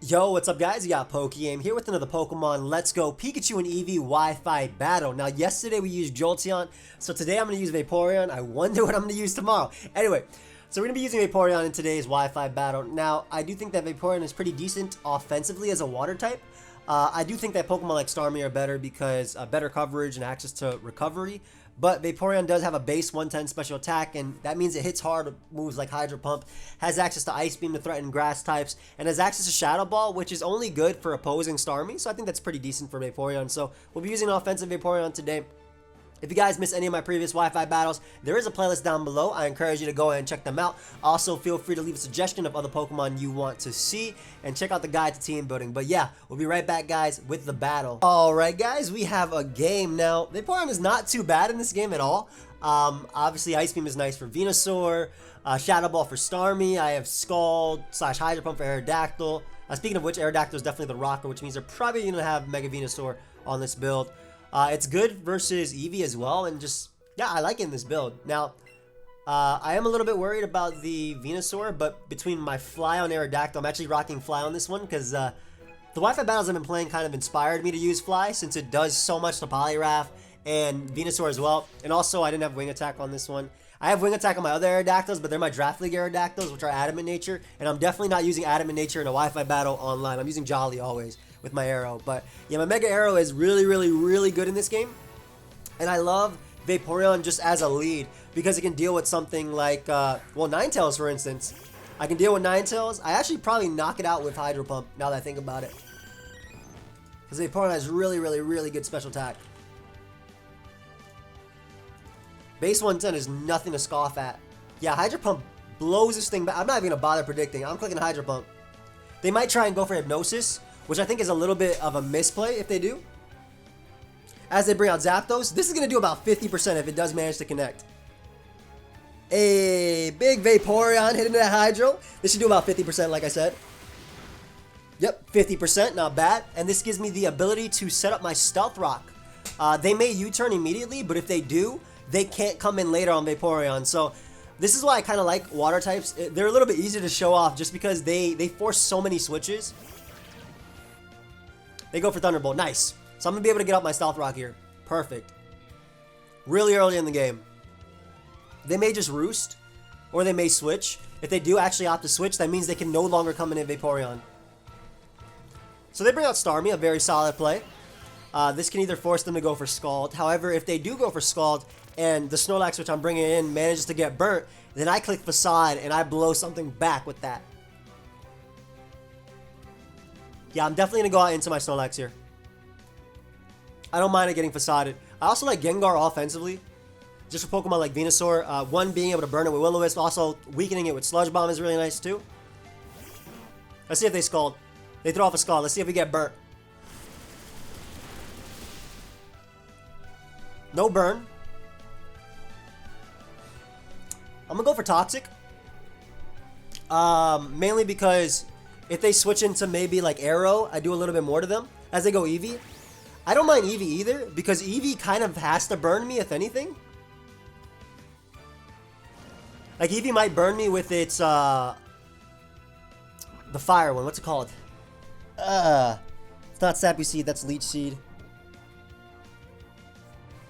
Yo, what's up guys? You got pokeaim here with another Pokemon Let's Go Pikachu and Eevee Wi-Fi battle. Now yesterday we used Jolteon, so today I'm going to use Vaporeon. I wonder what I'm going to use tomorrow. Anyway, so we're going to be using Vaporeon in today's Wi-Fi battle. Now, I do think that Vaporeon is pretty decent offensively as a water type. I do think that Pokemon like Starmie are better because better coverage and access to recovery. But Vaporeon does have a base 110 special attack, and that means it hits hard moves like Hydro Pump, has access to Ice Beam to threaten grass types, and has access to Shadow Ball, which is only good for opposing Starmie, so I think that's pretty decent for Vaporeon. So we'll be using an offensive Vaporeon today. If you guys missed any of my previous Wi-Fi battles, there is a playlist down below. I encourage you to go ahead and check them out. Also, feel free to leave a suggestion of other Pokemon you want to see, and check out the guide to team building. But yeah, we'll be right back, guys, with the battle. Alright, guys, we have a game now. Vaporeon is not too bad in this game at all. Obviously, Ice Beam is nice for Venusaur, Shadow Ball for Starmie. I have Scald / Hydro Pump for Aerodactyl. Speaking of which, Aerodactyl is definitely the rocker, which means they're probably going to have Mega Venusaur on this build. It's good versus Eevee as well, and just, yeah, I like it in this build. Now, I am a little bit worried about the Venusaur, but between my Fly on Aerodactyl, I'm actually rocking Fly on this one, because the Wi-Fi battles I've been playing kind of inspired me to use Fly, since it does so much to Poliwrath and Venusaur as well. And also, I didn't have Wing Attack on this one. I have Wing Attack on my other Aerodactyls, but they're my Draft League Aerodactyls, which are Adamant Nature, and I'm definitely not using Adamant Nature in a Wi-Fi battle online. I'm using Jolly always with my arrow. But yeah, my Mega Arrow is really good in this game, and I love Vaporeon just as a lead because it can deal with something like, well, Ninetales, for instance. I can deal with Ninetales. I actually probably knock it out with Hydro Pump, now that I think about it, because Vaporeon has really good special attack. Base 110 is nothing to scoff at. Yeah, Hydro Pump blows this thing back. I'm not even going to bother predicting. I'm clicking Hydro Pump. They might try and go for Hypnosis, which I think is a little bit of a misplay if they do. As they bring out Zapdos, this is going to do about 50% if it does manage to connect. A big Vaporeon hitting that Hydro. This should do about 50% like I said. Yep, 50%, not bad. And this gives me the ability to set up my Stealth Rock. They may U-turn immediately, but if they do, they can't come in later on Vaporeon. So this is why I kind of like water types. They're a little bit easier to show off just because they force so many switches. They go for Thunderbolt. Nice. So I'm going to be able to get up my Stealth Rock here. Perfect. Really early in the game. They may just roost, or they may switch. If they do actually opt to switch, that means they can no longer come in Vaporeon. So they bring out Starmie, a very solid play. This can either force them to go for Scald. However, if they do go for Scald, and the Snorlax, which I'm bringing in, manages to get burnt, then I click Facade, and I blow something back with that. Yeah, I'm definitely going to go out into my Snorlax here. I don't mind it getting Facaded. I also like Gengar offensively, just for Pokemon like Venusaur. One, being able to burn it with Will-O-Wisp, also weakening it with Sludge Bomb is really nice too. Let's see if they Scald. They throw off a Scald. Let's see if we get burnt. No burn. I'm going to go for Toxic. Mainly because if they switch into maybe like Arrow, I do a little bit more to them as they go Eevee. I don't mind Eevee either because Eevee kind of has to burn me if anything. Like Eevee might burn me with its the fire one. What's it called? It's not Sappy Seed, that's Leech Seed.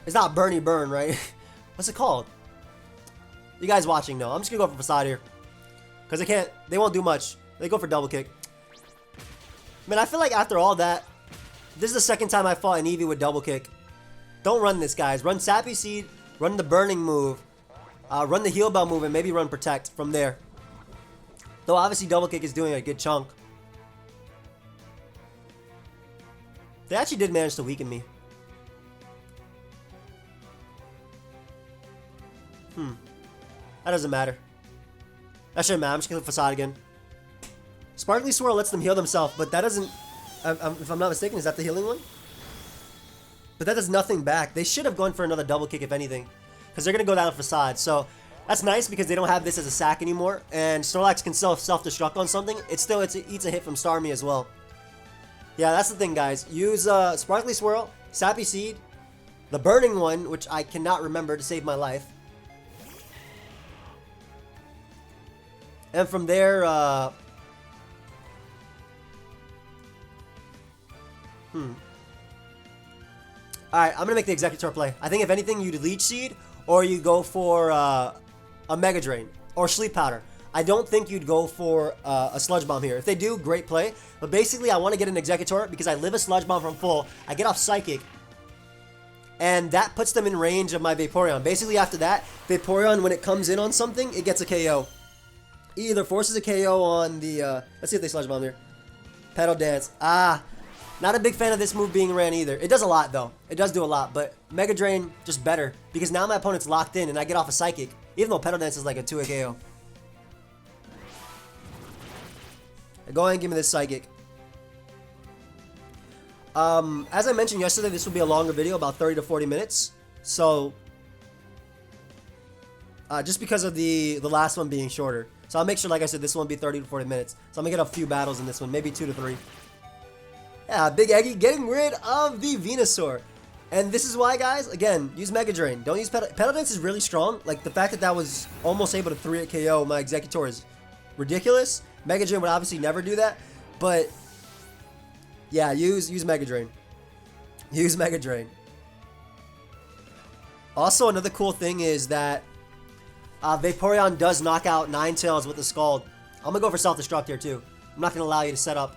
It's not Burny Burn, right? What's it called? You guys watching know. I'm just gonna go for Facade here. Because they won't do much. They go for Double Kick. Man, I feel like after all that, this is the second time I fought an Eevee with Double Kick. Don't run this, guys. Run Sappy Seed, run the Burning move, run the Heal Bell move, and maybe run Protect from there. Though obviously Double Kick is doing a good chunk. They actually did manage to weaken me. That doesn't matter. That shouldn't matter. I'm just going to Facade again. Sparkly Swirl lets them heal themselves, but that doesn't... if I'm not mistaken, is that the healing one? But that does nothing back. They should have gone for another Double Kick, if anything. Because they're going to go down Facade. So, that's nice because they don't have this as a sack anymore. And Snorlax can self-destruct on something. It eats a hit from Starmie as well. Yeah, that's the thing, guys. Use Sparkly Swirl, Sappy Seed, the Burning one, which I cannot remember to save my life. And from there, Alright, I'm going to make the Executor play. I think if anything, you'd Leech Seed, or you go for a Mega Drain, or Sleep Powder. I don't think you'd go for a Sludge Bomb here. If they do, great play. But basically, I want to get an Executor because I live a Sludge Bomb from full. I get off Psychic. And that puts them in range of my Vaporeon. Basically, after that, Vaporeon, when it comes in on something, it gets a KO. It either forces a KO on the... let's see if they Sludge Bomb here. Petal Dance. Not a big fan of this move being ran either. It does a lot, though. It does do a lot. But Mega Drain, just better. Because now my opponent's locked in and I get off a Psychic. Even though Petal Dance is like a 2-hit KO. Go ahead and give me this Psychic. As I mentioned yesterday, this will be a longer video, about 30 to 40 minutes. So, just because of the last one being shorter. So I'll make sure, like I said, this one will be 30 to 40 minutes. So I'm going to get a few battles in this one, maybe 2 to 3. Yeah, Big Eggy getting rid of the Venusaur. And this is why, guys, again, use Mega Drain. Don't use Petal Dance is really strong. Like, the fact that that was almost able to 3-hit KO my Executor is ridiculous. Mega Drain would obviously never do that. But, yeah, use Mega Drain. Use Mega Drain. Also, another cool thing is that Vaporeon does knock out Ninetales with the Scald. I'm going to go for Self-Destruct here, too. I'm not going to allow you to set up.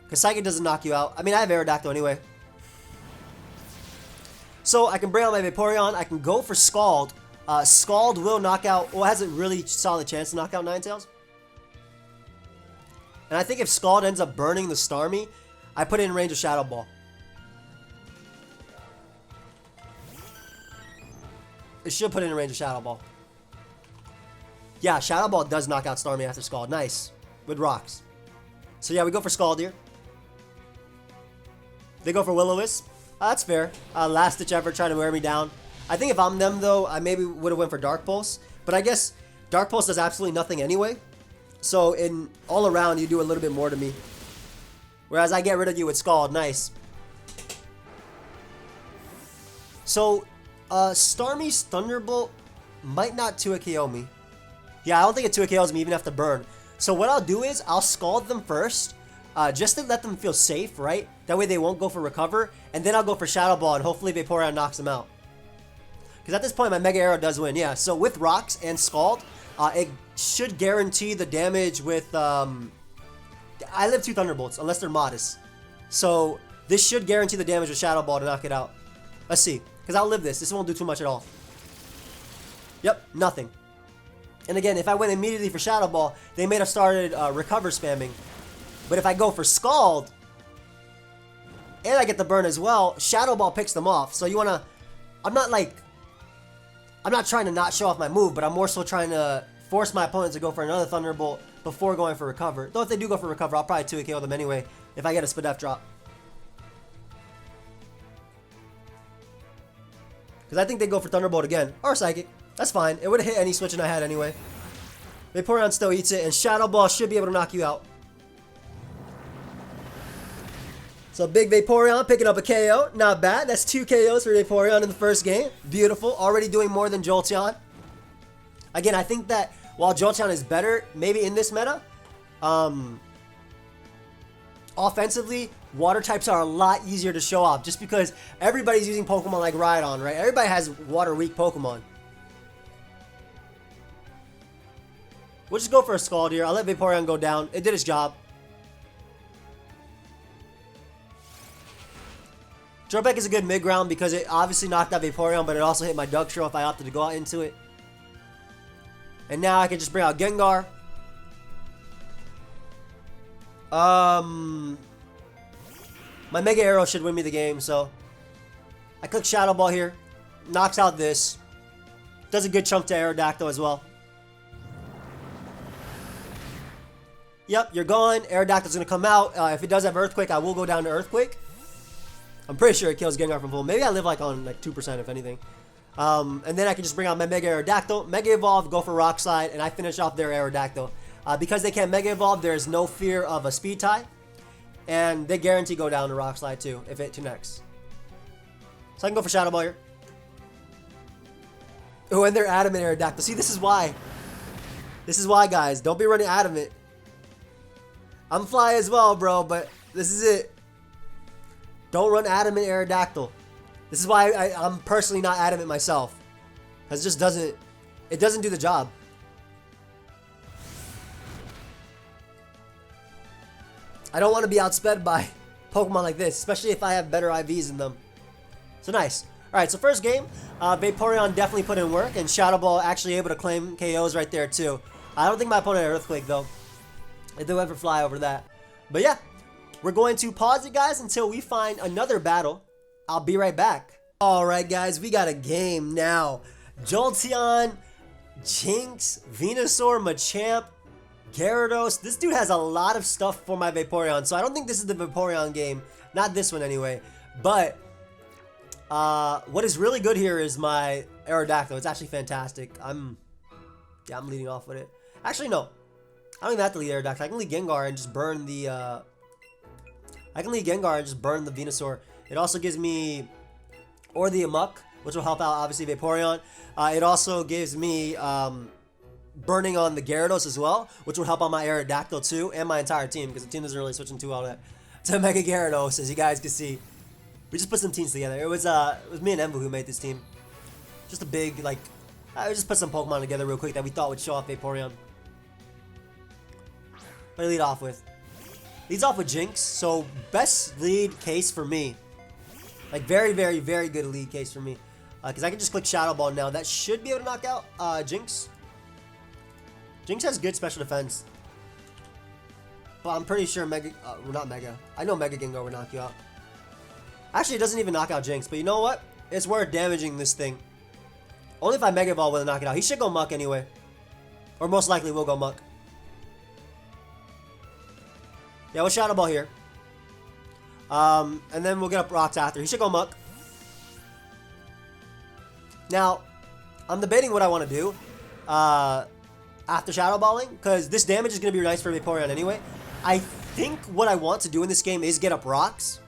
Because Psychic doesn't knock you out. I mean, I have Aerodactyl anyway. So, I can bring out my Vaporeon. I can go for Scald. Scald will knock out... Well, has a really solid chance to knock out Ninetales. And I think if Scald ends up burning the Starmie, I put it in range of Shadow Ball. It should put it in range of Shadow Ball. Yeah, Shadow Ball does knock out Starmie after Scald. Nice. With rocks. So yeah, we go for Scald here. They go for Will-O-Wisp. That's fair. Last ditch effort trying to wear me down. I think if I'm them though, I maybe would have went for Dark Pulse. But I guess Dark Pulse does absolutely nothing anyway. So in all around, you do a little bit more to me. Whereas I get rid of you with Scald. Nice. So Starmie's Thunderbolt might not 2-hit KO me. Yeah, I don't think it 2-hit KOs me even after burn. So what I'll do is I'll Scald them first. Just to let them feel safe, right? That way they won't go for Recover. And then I'll go for Shadow Ball and hopefully Vaporeon knocks them out. Because at this point my Mega Arrow does win. Yeah, so with Rocks and Scald, it should guarantee the damage with... I live 2 Thunderbolts, unless they're modest. So this should guarantee the damage with Shadow Ball to knock it out. Let's see. Because I'll live this. This won't do too much at all. Yep, nothing. And again, if I went immediately for Shadow Ball, they may have started Recover spamming. But if I go for Scald, and I get the burn as well, Shadow Ball picks them off. So you want to... I'm not trying to not show off my move, but I'm more so trying to force my opponent to go for another Thunderbolt before going for Recover. Though if they do go for Recover, I'll probably 2-hit KO them anyway if I get a Spadef drop. Because I think they go for Thunderbolt again. Or Psychic. That's fine. It would have hit any switching I had anyway. Vaporeon still eats it, and Shadow Ball should be able to knock you out. So big Vaporeon picking up a KO. Not bad. That's 2 KOs for Vaporeon in the first game. Beautiful. Already doing more than Jolteon. Again, I think that while Jolteon is better, maybe in this meta, offensively, water types are a lot easier to show off just because everybody's using Pokemon like Rhydon, right? Everybody has water weak Pokemon. We'll just go for a Scald here. I'll let Vaporeon go down. It did its job. Dropback is a good mid-ground because it obviously knocked out Vaporeon, but it also hit my Duckshell if I opted to go out into it. And now I can just bring out Gengar. My Mega Arrow should win me the game, so I click Shadow Ball here. Knocks out this. Does a good chunk to Aerodactyl as well. Yep, you're gone. Aerodactyl's going to come out. If it does have Earthquake, I will go down to Earthquake. I'm pretty sure it kills Gengar from full. Maybe I live like on like 2% if anything. And then I can just bring out my Mega Aerodactyl, Mega Evolve, go for Rock Slide, and I finish off their Aerodactyl. Because they can't Mega Evolve, there is no fear of a speed tie. And they guarantee go down to Rock Slide too, if it connects. So I can go for Shadow Ball here. Oh, and they're Adamant Aerodactyl. See, this is why. This is why, guys. Don't be running Adamant. I'm fly as well, bro, but this is it. Don't run Adamant Aerodactyl. This is why I'm personally not Adamant myself. Because it just doesn't, it doesn't do the job. I don't want to be outsped by Pokemon like this, especially if I have better IVs in them. So nice. Alright, so first game, Vaporeon definitely put in work, and Shadow Ball actually able to claim KOs right there too. I don't think my opponent had Earthquake though. If they went for Fly over that. But yeah, we're going to pause it, guys, until we find another battle. I'll be right back. Alright guys, we got a game now. Jolteon, Jinx, Venusaur, Machamp, Gyarados. This dude has a lot of stuff for my Vaporeon, so I don't think this is the Vaporeon game. Not this one anyway. But what is really good here is my Aerodactyl. It's actually fantastic. I'm leading off with it. Actually, no. I don't even have to lead Aerodactyl. I can lead Gengar and just burn the Venusaur. It also gives me or the Amok, which will help out obviously Vaporeon. It also gives me burning on the Gyarados as well, which will help on my Aerodactyl too, and my entire team, because the team doesn't really switch into all that to Mega Gyarados, as you guys can see. We just put some teams together. It was me and Emvu who made this team. Just a big, like, we just put some Pokemon together real quick that we thought would show off Vaporeon. What do you lead off with? Leads off with Jinx, so best lead case for me. Like, very, very, very good lead case for me. Because I can just click Shadow Ball now. That should be able to knock out Jinx. Jinx has good special defense. But I'm pretty sure Mega, not Mega. I know Mega Gengar would knock you out. Actually, it doesn't even knock out Jinx, but you know what? It's worth damaging this thing. Only if I Mega Evolve will knock it out. He should go Muck anyway. Or most likely will go Muck. Yeah, we'll Shadow Ball here. And then we'll get up Rocks after. He should go Muck. Now, I'm debating what I want to do after Shadow Balling, because this damage is going to be nice for Vaporeon anyway. I think what I want to do in this game is get up Rocks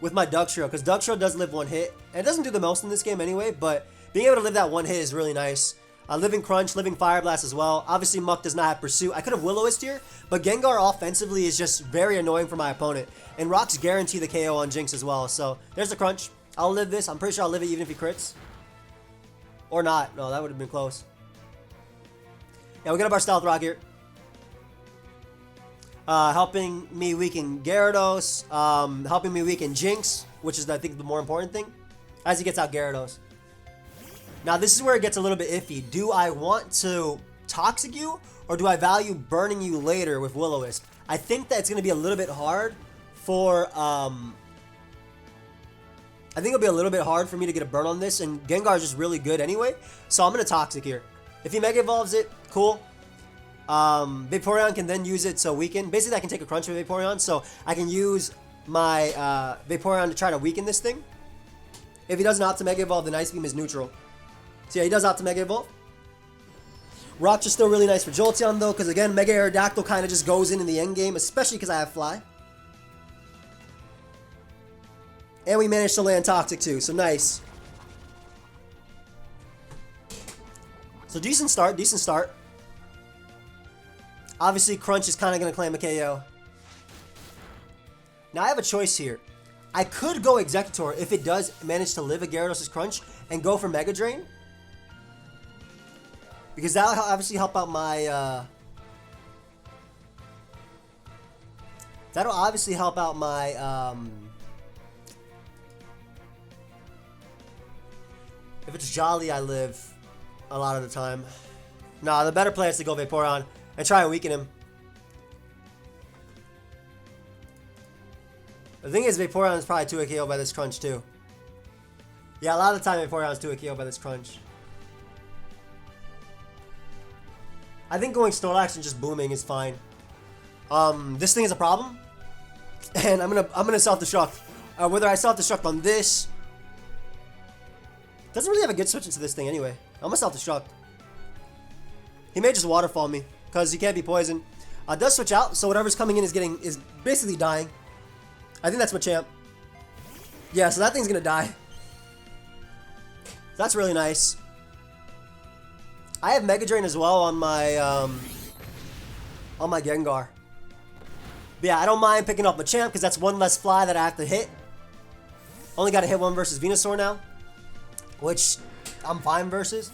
with my Dugtrio, because Dugtrio does live one hit, and it doesn't do the most in this game anyway, but being able to live that one hit is really nice. Living Crunch, Living Fire Blast as well. Obviously, Muck does not have Pursuit. I could have Will-O-Wisp here, but Gengar offensively is just very annoying for my opponent, and Rocks guarantee the KO on Jinx as well, so there's the Crunch. I'll live this. I'm pretty sure I'll live it even if he crits. Or not. No, that would have been close. Yeah, we'll get up our Stealth Rock here. Helping me weaken Gyarados, helping me weaken Jinx, which is I think the more important thing, as he gets out Gyarados. Now this is where it gets a little bit iffy. Do I want to Toxic you, or do I value burning you later with Will-O-Wisp? I think that it's going to be a little bit hard for, I think it'll be a little bit hard for me to get a burn on this, and Gengar is just really good anyway, so I'm going to Toxic here. If he Mega Evolves it, cool. Vaporeon can then use it to weaken. Basically, I can take a Crunch with Vaporeon, so I can use my Vaporeon to try to weaken this thing. If he doesn't opt to Mega Evolve, then Ice Beam is neutral. So yeah, he does opt to Mega Evolve. Rocks are still really nice for Jolteon though, because again, Mega Aerodactyl kind of just goes in the end game, especially because I have Fly. And we managed to land Toxic too, so nice. So decent start, decent start. Obviously, Crunch is kind of going to claim a KO. Now, I have a choice here. I could go Executor if it does manage to live a Gyarados' Crunch and go for Mega Drain. Because that'll obviously help out my... that'll obviously help out my... if it's Jolly, I live a lot of the time. Nah, the better play is to go Vaporeon and try and weaken him. The thing is, Vaporeon is probably 2 KO by this Crunch too. Yeah, a lot of the time Vaporeon is 2 KO by this Crunch. I think going Snorlax and just booming is fine. This thing is a problem, and I'm gonna self-destruct. Whether I self-destruct on this, doesn't really have a good switch into this thing anyway. I'm gonna self-destruct. He may just waterfall me because he can't be poisoned. Does switch out, so whatever's coming in is basically dying. I think that's Machamp. Yeah, so that thing's gonna die. That's really nice. I have Mega Drain as well on my Gengar. But yeah, I don't mind picking up Machamp because that's one less fly that I have to hit. Only got to hit one versus Venusaur now, which I'm fine versus.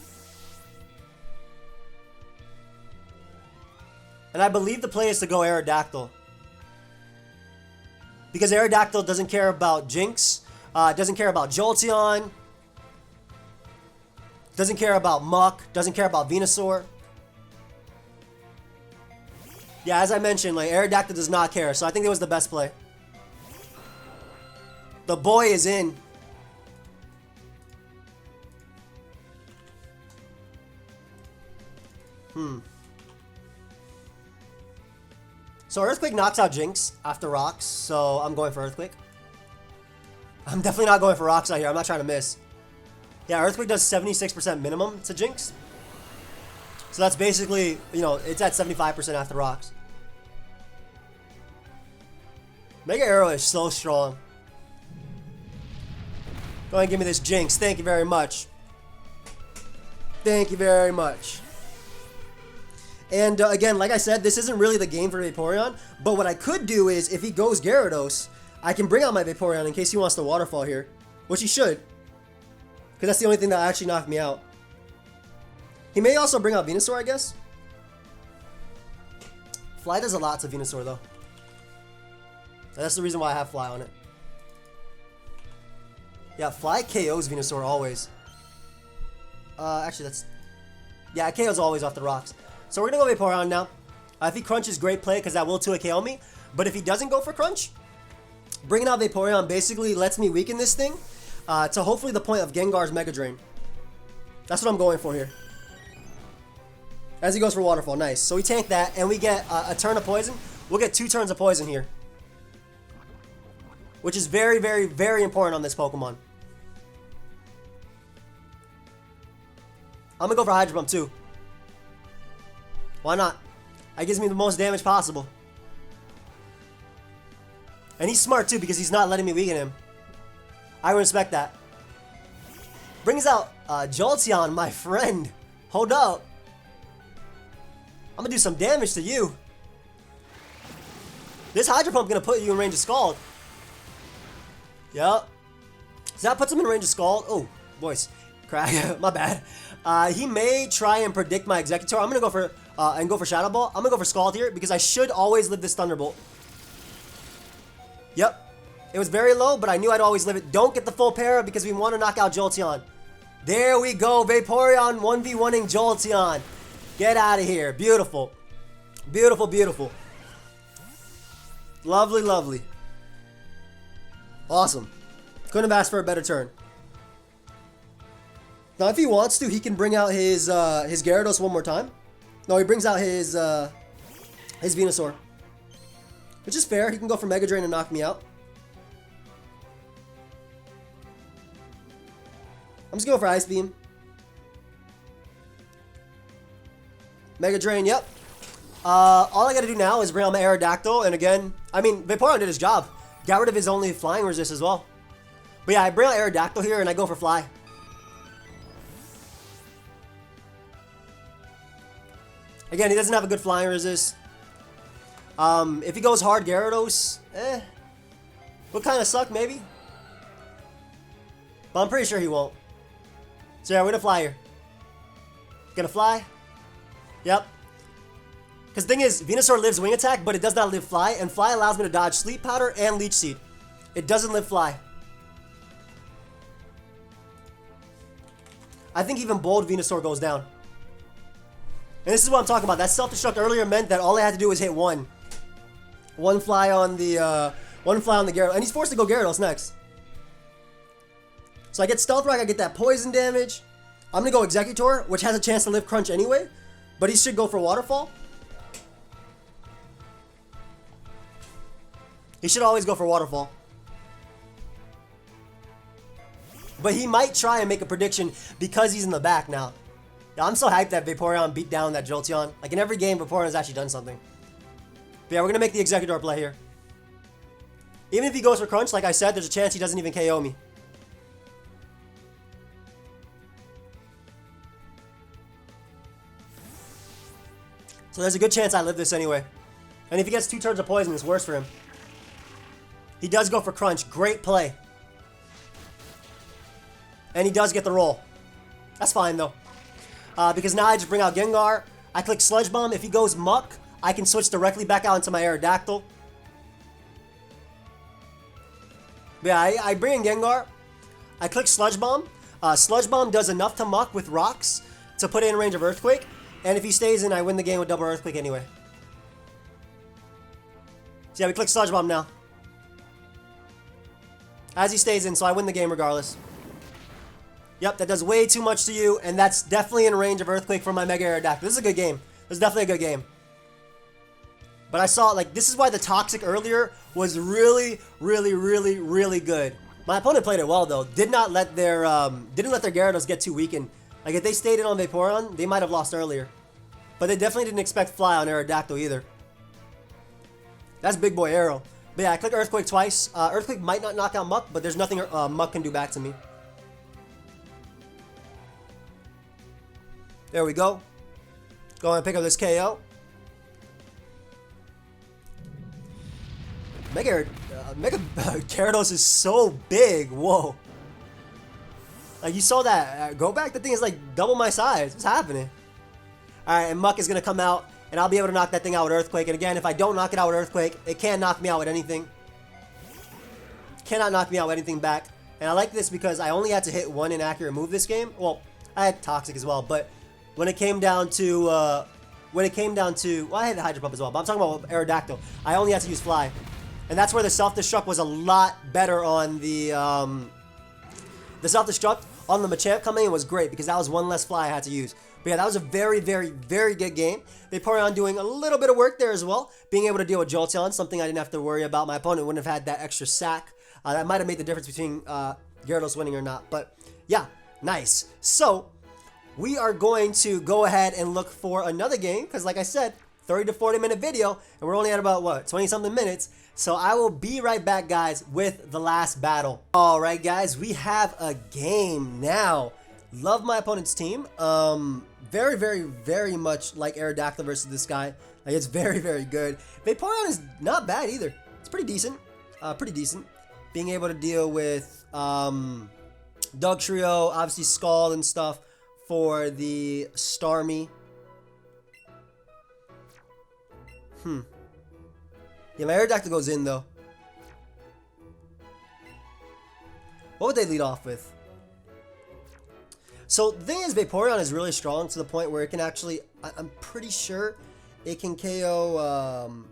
And I believe the play is to go Aerodactyl. Because Aerodactyl doesn't care about Jinx, doesn't care about Jolteon, doesn't care about Muck, doesn't care about Venusaur. Yeah, as I mentioned, like Aerodactyl does not care, so I think it was the best play. The boy is in. So Earthquake knocks out Jinx after Rocks, so I'm going for Earthquake. I'm definitely not going for Rocks out here. I'm not trying to miss. Yeah, Earthquake does 76% minimum to Jinx. So that's basically, you know, it's at 75% after Rocks. Mega Arrow is so strong. Go ahead and give me this Jinx. Thank you very much. Thank you very much. And again, like I said, this isn't really the game for Vaporeon. But what I could do is, if he goes Gyarados, I can bring out my Vaporeon in case he wants to Waterfall here. Which he should. Because that's the only thing that actually knocked me out. He may also bring out Venusaur, I guess. Fly does a lot to Venusaur, though. That's the reason why I have Fly on it. Yeah, Fly KOs Venusaur always. Actually, that's... Yeah, it KOs always off the rocks. So we're going to go Vaporeon now. If he crunches, great play, because that will 2 KO me. But if he doesn't go for crunch, bringing out Vaporeon basically lets me weaken this thing to hopefully the point of Gengar's Mega Drain. That's what I'm going for here. As he goes for Waterfall. Nice. So we tank that, and we get a turn of Poison. We'll get 2 turns of Poison here. Which is very, very, very important on this Pokemon. I'm going to go for Hydro Pump too. Why not? That gives me the most damage possible. And he's smart too because he's not letting me weaken him. I respect that. Brings out Jolteon, my friend. Hold up. I'm going to do some damage to you. This Hydro Pump going to put you in range of Scald. Yup. So that puts him in range of Scald. Oh, voice crack. My bad. He may try and predict my Executor. I'm going to go for and go for Shadow Ball. I'm going to go for Scald here because I should always live this Thunderbolt. Yep. It was very low, but I knew I'd always live it. Don't get the full para because we want to knock out Jolteon. There we go. Vaporeon 1v1ing Jolteon. Get out of here. Beautiful. Beautiful, beautiful. Lovely, lovely. Awesome. Couldn't have asked for a better turn. Now, if he wants to, he can bring out his Gyarados one more time. No, he brings out his Venusaur. Which is fair. He can go for Mega Drain and knock me out. I'm just going for Ice Beam. Mega Drain, yep. All I gotta do now is bring out my Aerodactyl, and again, I mean, Vaporeon did his job. Got rid of his only flying resist as well. But yeah, I bring out Aerodactyl here, and I go for Fly. Again, he doesn't have a good flying resist. If he goes hard Gyarados, would kind of suck, maybe. But I'm pretty sure he won't. So yeah, we're gonna fly here. Gonna fly. Yep. Because the thing is, Venusaur lives Wing Attack, but it does not live Fly, and Fly allows me to dodge Sleep Powder and Leech Seed. It doesn't live Fly. I think even Bold Venusaur goes down. And this is what I'm talking about. That Self-Destruct earlier meant that all I had to do was hit one. One fly on the Gyarados. And he's forced to go Gyarados next. So I get Stealth Rock, I get that poison damage. I'm going to go Executor, which has a chance to live Crunch anyway. But he should go for Waterfall. He should always go for Waterfall. But he might try and make a prediction because he's in the back now. Yeah, I'm so hyped that Vaporeon beat down that Jolteon. Like in every game, Vaporeon's actually done something. But yeah, we're going to make the Executor play here. Even if he goes for Crunch, like I said, there's a chance he doesn't even KO me. So there's a good chance I live this anyway. And if he gets 2 turns of poison, it's worse for him. He does go for crunch. Great play. And he does get the roll. That's fine, though. Because now I just bring out Gengar. I click Sludge Bomb. If he goes Muck, I can switch directly back out into my Aerodactyl. But yeah, I bring in Gengar. I click Sludge Bomb. Sludge Bomb does enough to Muck with rocks to put it in range of Earthquake. And if he stays in, I win the game with double Earthquake anyway. So yeah, we click Sludge Bomb now. As he stays in, so I win the game regardless. Yep, that does way too much to you, and that's definitely in range of Earthquake from my Mega Aerodactyl. This is a good game. This is definitely a good game. But I saw, like, this is why the Toxic earlier was really, really, really, really good. My opponent played it well, though. Didn't let their Gyarados get too weakened. Like, if they stayed in on Vaporeon, they might have lost earlier. But they definitely didn't expect Fly on Aerodactyl either. That's Big Boy Arrow. But yeah, I click Earthquake twice. Earthquake might not knock out Muck, but there's nothing Muck can do back to me. There we go. Go and pick up this KO. Mega Gyarados is so big. Whoa. Like, you saw that. Go back. The thing is like double my size. What's happening? Alright, and Muck is going to come out, and I'll be able to knock that thing out with Earthquake. And again, if I don't knock it out with Earthquake, it can't knock me out with anything. Cannot knock me out with anything back. And I like this because I only had to hit 1 inaccurate move this game. Well, I had Toxic as well, but when it came down to, well, I had the Hydro Pump as well, but I'm talking about Aerodactyl. I only had to use Fly. And that's where the Self-Destruct was a lot better on the Self-Destruct on the Machamp coming in was great because that was 1 less Fly I had to use. But yeah, that was a very, very, very good game. Vaporeon doing a little bit of work there as well. Being able to deal with Jolteon, something I didn't have to worry about. My opponent wouldn't have had that extra sack. That might have made the difference between Gyarados winning or not. But yeah, nice. So we are going to go ahead and look for another game because, like I said, 30 to 40 minute video, and we're only at about, what, 20 something minutes. So I will be right back, guys, with the last battle. All right, guys, we have a game now. Love my opponent's team. Very, very, very much like Aerodactyl versus this guy. Like, it's very, very good. Vaporeon is not bad either. It's pretty decent. Pretty decent. Being able to deal with Dug Trio, obviously Scald and stuff for the Starmie. Yeah, my Aerodactyl goes in, though. What would they lead off with? So, the thing is, Vaporeon is really strong to the point where it can actually... I'm pretty sure it can KO...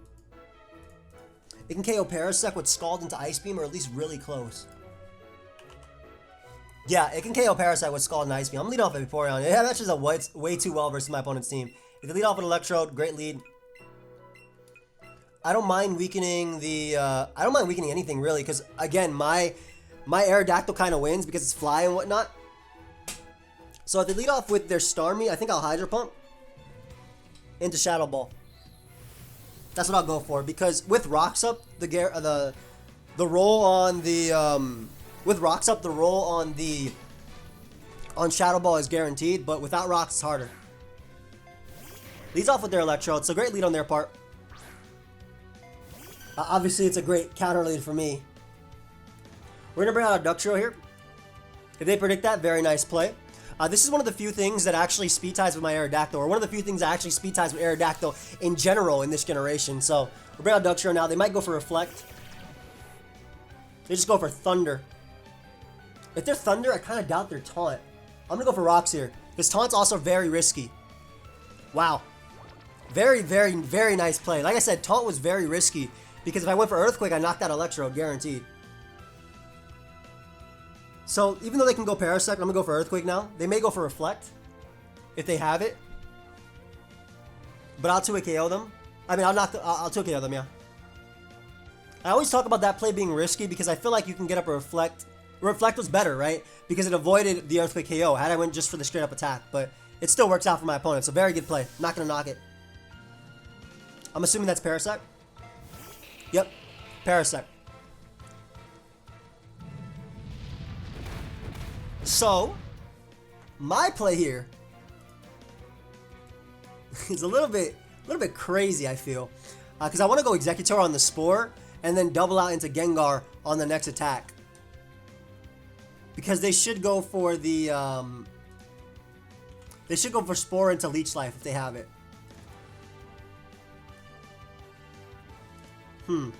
it can KO Parasect with Scald into Ice Beam, or at least really close. Yeah, it can KO Parasect with Scald and Ice Beam. I'm leading off with Vaporeon. It matches up way too well versus my opponent's team. If they lead off with Electrode, great lead. I don't mind weakening the... I don't mind weakening anything, really, because, again, my Aerodactyl kind of wins because it's Fly and whatnot. So if they lead off with their Starmie, I think I'll Hydro Pump into Shadow Ball. That's what I'll go for, because with Rocks Up, the roll on the... with Rocks Up, the roll on the... on Shadow Ball is guaranteed, but without Rocks, it's harder. Leads off with their Electrode, so great lead on their part. Obviously, it's a great counter lead for me. We're going to bring out a Duck Trio here. If they predict that, very nice play. This is one of the few things that actually speed ties with my Aerodactyl, or one of the few things that actually speed ties with Aerodactyl in general in this generation. So, we'll bring out Duck Trio now. They might go for Reflect. They just go for Thunder. If they're Thunder, I kind of doubt they're Taunt. I'm going to go for Rocks here, because Taunt's also very risky. Wow. Very, very, very nice play. Like I said, Taunt was very risky, because if I went for Earthquake, I knocked out Electrode, guaranteed. So, even though they can go Parasect, I'm going to go for Earthquake now. They may go for Reflect, if they have it. But I'll 2-hit KO them. I mean, I'll 2-hit KO them, yeah. I always talk about that play being risky, because I feel like you can get up a Reflect. Reflect was better, right? Because it avoided the Earthquake KO, had I went just for the straight-up attack. But it still works out for my opponent, so very good play. Not going to knock it. I'm assuming that's Parasect. Yep, Parasect. So, my play here is a little bit crazy, I feel. Because I want to go Executor on the Spore and then double out into Gengar on the next attack. Because they should go for the, they should go for Spore into Leech Life if they have it. I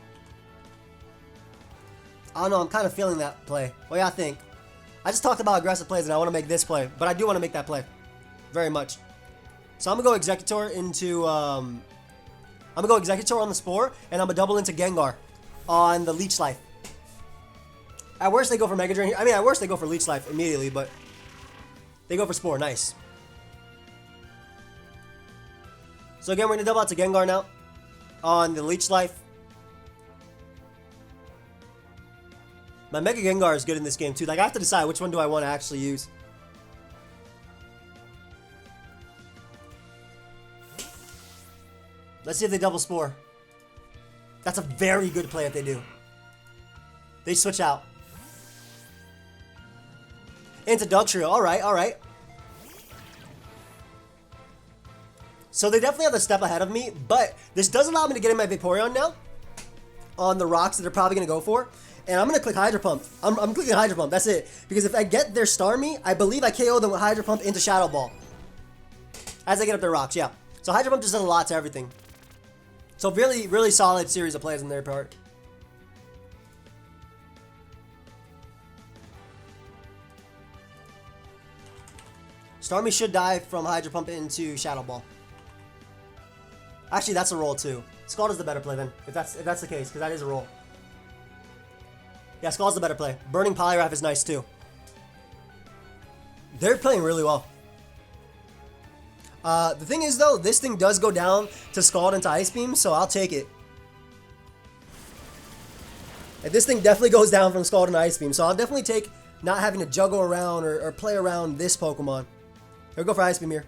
don't know, I'm kind of feeling that play. What do y'all think? I just talked about aggressive plays and I want to make this play, but I do want to make that play. Very much. So I'm going to go Executor into, I'm going to go Executor on the Spore, and I'm going to double into Gengar on the Leech Life. At worst, they go for Mega Drain here. I mean, at worst, they go for Leech Life immediately, but they go for Spore. Nice. So again, we're going to double out to Gengar now on the Leech Life. My Mega Gengar is good in this game, too. Like, I have to decide which one do I want to actually use. Let's see if they double Spore. That's a very good play if they do. They switch out. Into Dugtrio. Alright, alright. So they definitely have a step ahead of me, but this does allow me to get in my Vaporeon now on the rocks that they're probably going to go for. And I'm going to click Hydro Pump. I'm clicking Hydro Pump. That's it. Because if I get their Starmie, I believe I KO them with Hydro Pump into Shadow Ball. As they get up their rocks, yeah. So Hydro Pump just does a lot to everything. So really, really solid series of plays on their part. Starmie should die from Hydro Pump into Shadow Ball. Actually, that's a roll too. Scald is the better play then, if that's the case, because that is a roll. Yeah, Scald's the better play. Burning Poliwrath is nice too. They're playing really well. The thing is though, this thing does go down to Scald into Ice Beam, so I'll take it. And this thing definitely goes down from Scald into Ice Beam, so I'll definitely take not having to juggle around or play around this Pokemon. Here we go for Ice Beam here.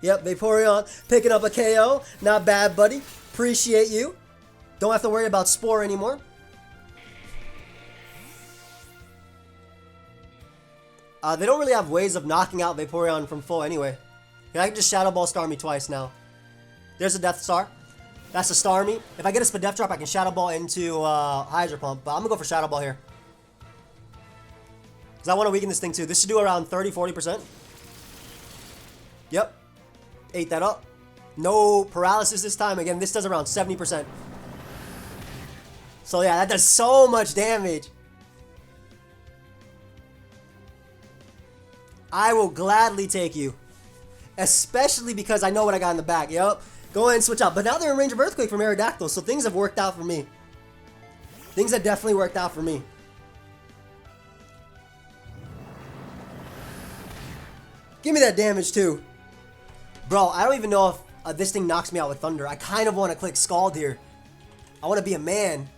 Yep, Vaporeon picking up a KO. Not bad, buddy. Appreciate you. Don't have to worry about Spore anymore. They don't really have ways of knocking out Vaporeon from full anyway. I can just Shadow Ball Starmie twice now. There's a Death Star. That's a Starmie. If I get a Spadef Drop, I can Shadow Ball into Hydro Pump. But I'm going to go for Shadow Ball here. Because I want to weaken this thing too. This should do around 30-40%. Yep. Ate that up. No paralysis this time. Again, this does around 70%. So yeah, that does so much damage. I will gladly take you. Especially because I know what I got in the back. Yep. Go ahead and switch out. But now they're in range of Earthquake from Aerodactyl, so things have worked out for me. Things have definitely worked out for me. Give me that damage too. Bro, I don't even know if this thing knocks me out with Thunder. I kind of want to click Scald here. I want to be a man.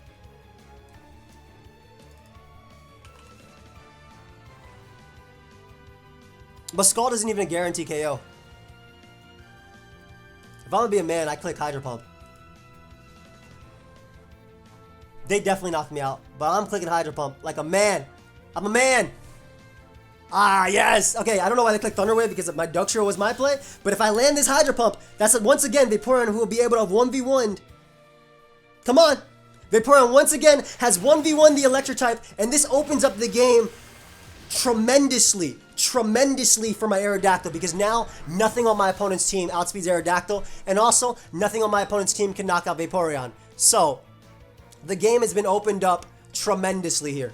But Scald isn't even a guarantee KO. If I'm going to be a man, I click Hydro Pump. They definitely knocked me out. But I'm clicking Hydro Pump like a man. I'm a man. Ah, yes. Okay, I don't know why they clicked Thunder Wave because my Dugtrio was my play. But if I land this Hydro Pump, that's once again Vaporeon who will be able to 1v1'd. Come on. Vaporeon once again has 1v1 the Electric type. And this opens up the game tremendously for my Aerodactyl, because now nothing on my opponent's team outspeeds Aerodactyl, and also nothing on my opponent's team can knock out Vaporeon. So the game has been opened up tremendously here.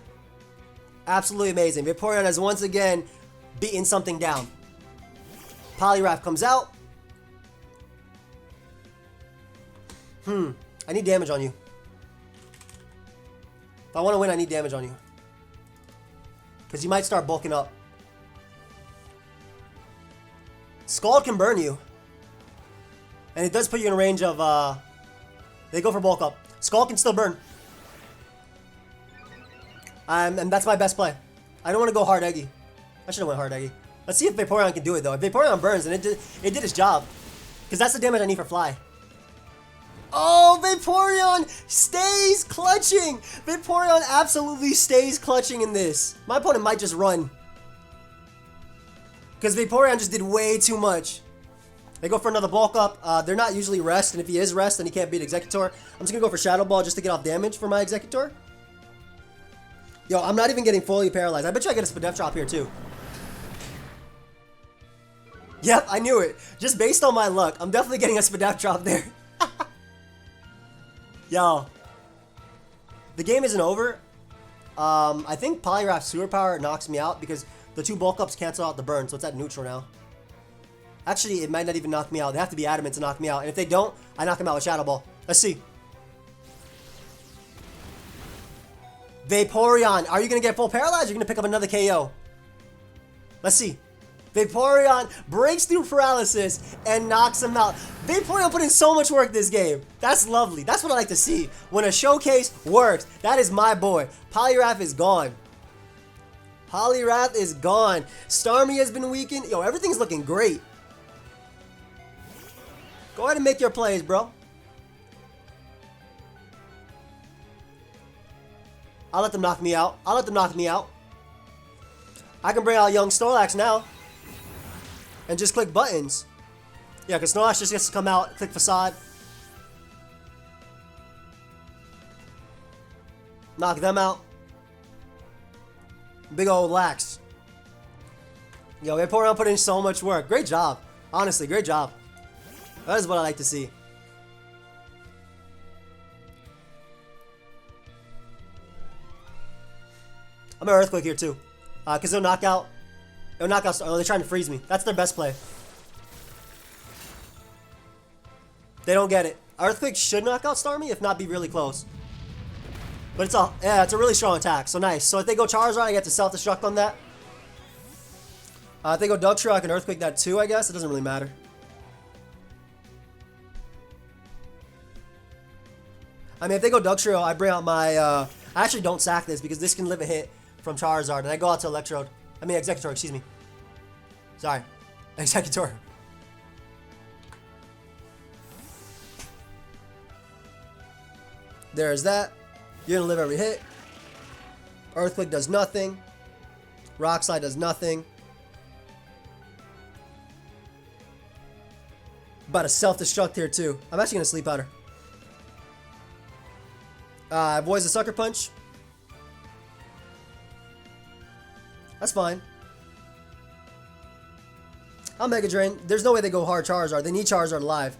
Absolutely amazing. Vaporeon has once again beaten something down. Poliwrath comes out. I need damage on you. If I want to win, I need damage on you. Because you might start bulking up. Scald can burn you. And it does put you in range of, they go for bulk up. Scald can still burn. And that's my best play. I don't want to go hard Eggy. I should have went hard Eggy. Let's see if Vaporeon can do it though. If Vaporeon burns, then it did its job. Because that's the damage I need for Fly. Oh, Vaporeon stays clutching. Vaporeon absolutely stays clutching in this. My opponent might just run. Because Vaporeon just did way too much. They go for another bulk up. They're not usually rest, and if he is rest, then he can't beat Executor. I'm just gonna go for Shadow Ball just to get off damage for my Executor. Yo, I'm not even getting fully paralyzed. I bet you I get a Spadef drop here too. Yep, I knew it. Just based on my luck, I'm definitely getting a Spadef drop there. Yo. The game isn't over. I think Poliwrath Superpower knocks me out because the 2 bulk ups cancel out the burn, so it's at neutral now. Actually, it might not even knock me out. They have to be adamant to knock me out. And if they don't, I knock them out with Shadow Ball. Let's see. Vaporeon, are you going to get full paralyzed or are you going to pick up another KO? Let's see. Vaporeon breaks through paralysis and knocks him out. Vaporeon put in so much work this game. That's lovely. That's what I like to see. When a showcase works, that is my boy. Poliwrath is gone. Poliwrath is gone. Starmie has been weakened. Yo, everything's looking great. Go ahead and make your plays, bro. I'll let them knock me out. I'll let them knock me out. I can bring out young Snorlax now. And just click buttons. Yeah, because Snorlax just gets to come out, click Facade. Knock them out. Big old Lax. Yo, Vaporeon put in so much work. Great job. Honestly, great job. That is what I like to see. I'm gonna Earthquake here too. Because they'll knock out. Oh, they're trying to freeze me. That's their best play. They don't get it. Earthquake should knock out Starmie, if not be really close. But it's a really strong attack, so nice. So if they go Charizard, I get to self-destruct on that. If they go Dugtrio, I can Earthquake that too, I guess. It doesn't really matter. I mean, if they go Dugtrio, I bring out my... I actually don't sack this because this can live a hit from Charizard, and I go out to Electrode. I mean, Executor, excuse me. Sorry. Executor. There's that. You're going to live every hit. Earthquake does nothing. Rock Slide does nothing. About to self-destruct here, too. I'm actually going to Sleep Powder. Avoids the Sucker Punch. That's fine. I'll Mega Drain. There's no way they go hard Charizard. They need Charizard alive.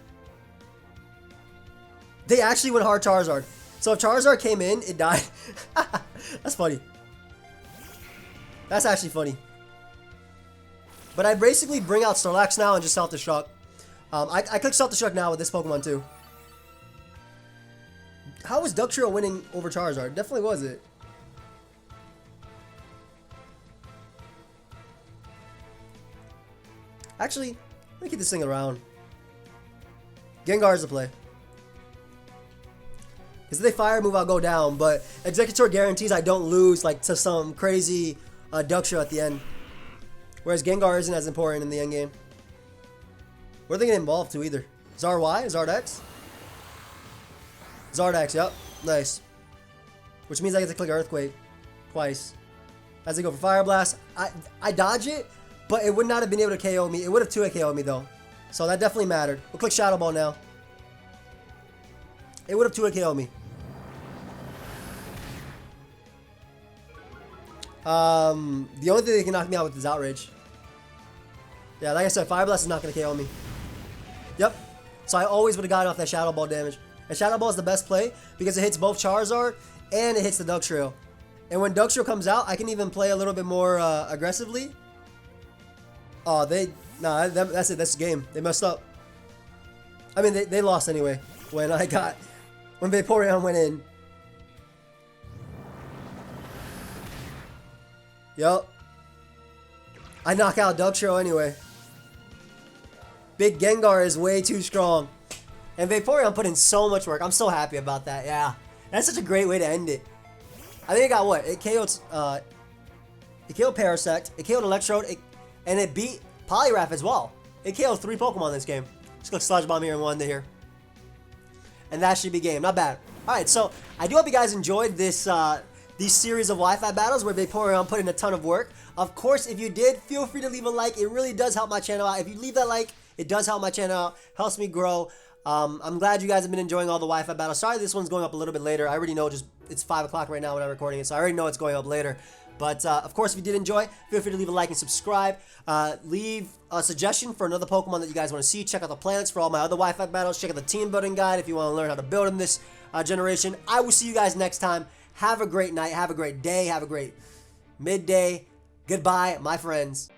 They actually went hard Charizard. So if Charizard came in, it died. That's funny. That's actually funny. But I basically bring out Snorlax now and just self-destruct. I click self-destruct now with this Pokemon too. How was Dugtrio winning over Charizard? Definitely was it. Actually, let me keep this thing around. Gengar is the play. Because if they fire move, I'll go down. But Executor guarantees I don't lose like to some crazy Dugtrio at the end. Whereas Gengar isn't as important in the end game. Where are they getting involved to either? Zard Y? Zard X? Zard X, yep. Nice. Which means I get to click Earthquake twice. As they go for Fire Blast. I dodge it, but it would not have been able to KO me. It would have 2-hit KO'd me though. So that definitely mattered. We'll click Shadow Ball now. It would have 2-hit KO'd me. The only thing they can knock me out with is Outrage. Yeah, like I said, Fire Blast is not going to KO me. Yep. So I always would have gotten off that Shadow Ball damage. And Shadow Ball is the best play because it hits both Charizard and it hits the Dugtrio. And when Dugtrio comes out, I can even play a little bit more aggressively. Oh, that's it. That's the game. They messed up. I mean, they lost anyway when Vaporeon went in. Yup. I knock out Dugtrio anyway. Big Gengar is way too strong. And Vaporeon put in so much work. I'm so happy about that. Yeah. That's such a great way to end it. I think it got what? It KO'd Parasect. It KO'd Electrode. And it beat Poliwrath as well. It KO'd 3 Pokemon in this game. Just click Sludge Bomb here and 1 to here. And that should be game. Not bad. Alright, so I do hope you guys enjoyed this these series of Wi-Fi battles where Vaporeon put in a ton of work. Of course, if you did, feel free to leave a like. It really does help my channel out. If you leave that like, It does help my channel out, helps me grow. I'm glad you guys have been enjoying all the Wi-Fi battles. Sorry this one's going up a little bit later. I already know, just it's 5 o'clock right now when I'm recording it, so I already know it's going up later. But of course, if you did enjoy, feel free to leave a like and subscribe. Leave a suggestion for another Pokemon that you guys want to see. Check out the planets for all my other Wi-Fi battles. Check out the team building guide if you want to learn how to build in this generation. I will see you guys next time. Have a great night. Have a great day. Have a great midday. Goodbye, my friends.